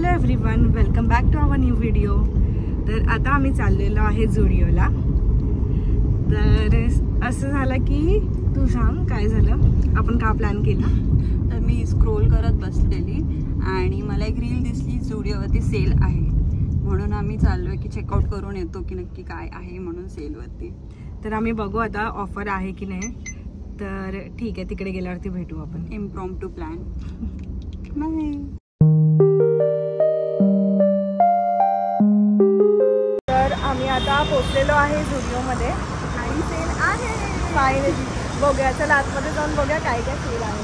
Hello everyone, welcome back to our new video. तर आता आम्ही चाललेलो आहे झुडिओला। तर असं झालं की तू सांग काय झालं, आपण का प्लॅन केला। तर मी स्क्रोल करत बसलेली आणि मला एक रील दिसली, झुडिओवरती सेल आहे म्हणून आम्ही चाललोय की चेकआउट करून येतो की नक्की काय आहे म्हणून सेलवरती। तर आम्ही बघू आता ऑफर आहे की नाही। तर ठीक आहे, तिकडे गेल्यावरती भेटू आपण। Impromptu plan. बाय। तर आम्ही आता पोहोचलेलो आहे झुडिओमध्ये आणि सेल आहे फायनली। बघूया, चला आतमध्ये जाऊन बघूया काय काय सेल आहे।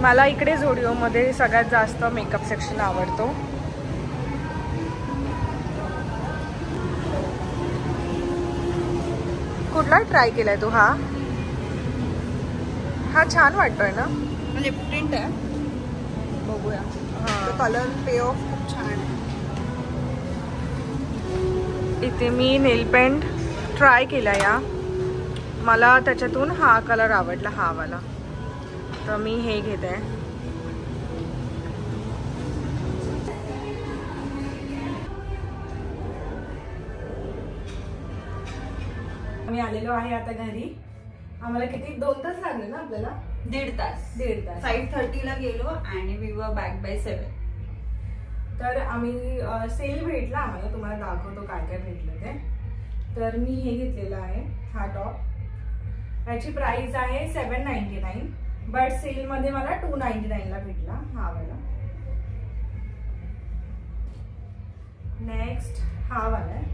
मला इकडे झुडिओमध्ये सगळ्यात जास्त मेकअप सेक्शन आवडतो। कुठला ट्राय केलाय तू? हा छान वाटतोय ना, म्हणजे प्रिंट आहे, बघूया। कलर पे ऑफ खूप छान आहे। इथे मी नेल पेंट ट्राय केला या, मला त्याच्यातून हा कलर आवडला, हा वाला, तर मी हे घेते। आम्ही आलेलो आहे आता घरी। आम्हाला किती 2 तास लागले ना आपल्याला? 1.5 तास। 5:30 ला गेलो आणि वी वर बॅक बाय 7। तर आम्ही सेल भेटला आम्हाला, तुम्हाला दाखवतो काय काय भेटलं ते। तर मी हे घेतलेलं आहे, हा टॉप। याची प्राइस आहे 799, बट सेल मध्ये मला 299 ला भेटला हा वाला। नेक्स्ट हा वाला आहे,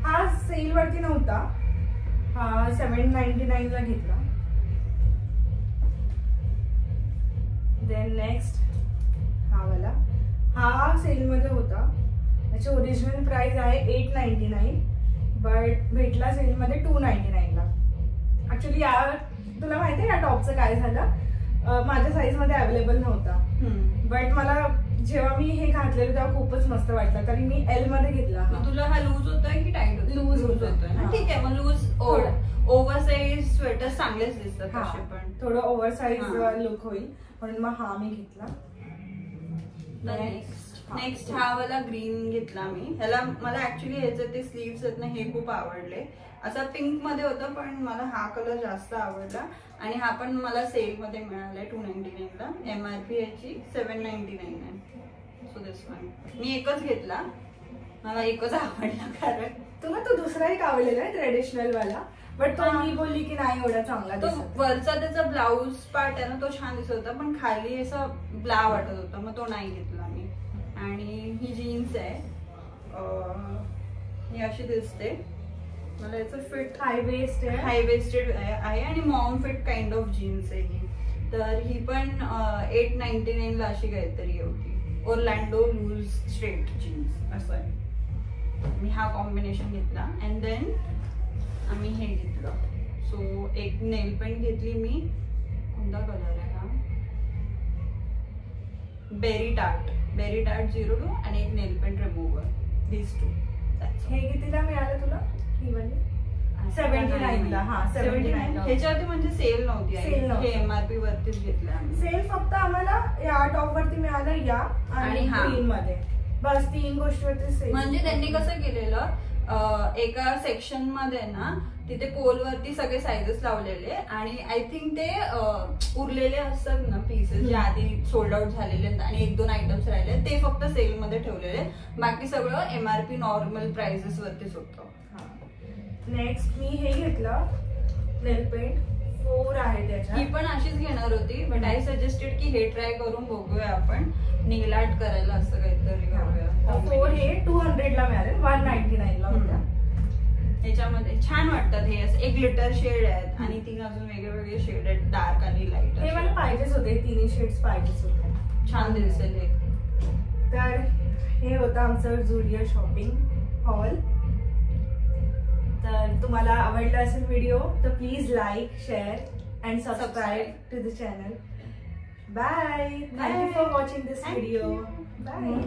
हा सेल वरती नव्हता, हा 799 ला घेतला। देन नेक्स्ट हा वाला, हा सेल मध्ये होता। याची ओरिजिनल प्राइस आहे 899, बट भेटला सेल मध्ये 299 ला। ऍक्च्युली तुला माहिती आहे या टॉपचं काय झालं, माझ्या साईज मध्ये अवेलेबल नव्हता, बट मला जेव्हा मी हे घातलेलं तेव्हा खूपच मस्त वाटलं, तरी मी एल मध्ये घेतला। तुला हा लूज होतोय की टाईट होतोय? लूज होतोय ना, ठीक आहे। मग लूज ओव्हर साइज स्वेटर चांगलेच दिसतात असे, पण थोडं ओव्हर साइज लुक होईल म्हणून मग हा मी घेतला। नेक्स्ट हा वाला ग्रीन घेतला मी। ह्याला मला ऍक्च्युली ह्याचे ते स्लीव्स आहेत ना, हे खूप आवडले। असा पिंक मध्ये होता, पण मला हा कलर जास्त आवडला आणि हा पण मला सेल मध्ये मिळालाय 299 ला। MRP याची 799 आहे। सो दिस वन मी एकच घेतला, मला एकच आवडला, कारण तुला तो दुसरा एक आवडलेला आहे ट्रेडिशनल वाला, बट तो मी बोलली की नाही एवढा चांगला दिसत। तो वरचा त्याचा ब्लाउज पार्ट आहे ना, तो छान दिसत होता, पण खाली असा ब्ला वाटत होता, मग तो नाही घेतला मी। आणि ही जीन्स आहे, ही अशी दिसते, मला याचं फिट हाय वेस्टेड आहे आणि mom fit kind of jeans आहे ही। तर ही पण 899 ला अशी काहीतरी होती, ओरलँडो लूज स्ट्रेट जीन्स असं आहे। मी हा कॉम्बिनेशन घेतला अँड देन आम्ही हे घेतलं। सो एक नेल पेंट घेतली मी, कोणता कलर आहे हा, बेरी टार्ट 02 आणि एक नेल पेंट रिमूव्हर, दिस 2। हे कितीला मिळालं तुला? ही वाली 79 ला। हा 79 ह्याच्यावरती म्हणजे सेल नव्हती, हे MRP वरतीच घेतलं आम्ही। सेल फक्त आम्हाला या टॉप वरती मिळालं या आणि ग्रीन मध्ये, बस 3 गोष्टीवरती सेल। म्हणजे त्यांनी कसं केलेलं, एका सेक्शन मध्ये ना तिथे पोल वरती सगळे साइजेस लावलेले आणि आय थिंक ते उरलेले असतात ना पीसेस जे आधी सोल्ड आउट झालेले आणि 1-2 आयटम्स राहिले, ते फक्त सेल मध्ये ठेवलेले, बाकी सगळं MRP नॉर्मल प्राइसेस वरतीच होतं। नेक्स्ट मी हे घेतलं नेल पेंट, 4 आहे त्याच्यात। ही पण अशीच घेणार होती, बट आय सजेस्टेड की हे ट्राय करून बघूया आपण, नेल आर्ट करायला असं काहीतरी घेऊया। 4 हे 200 ला मिळाले, 199 ला होत्या। याच्यामध्ये छान वाटतात हे, असं एक ग्लिटर शेड आहेत आणि 3 अजून वेगळे शेड आहेत, डार्क आणि लाईट। हे मला पाहिजेच होते, 3 शेड्स पाहिजेच होते, छान दिसेल हे। तर हे होतं आमचं झुडिओ शॉपिंग हॉल। तर तुम्हाला आवडला असेल व्हिडिओ तर please like, share and subscribe to the channel. Bye, thank you for watching this video. Bye.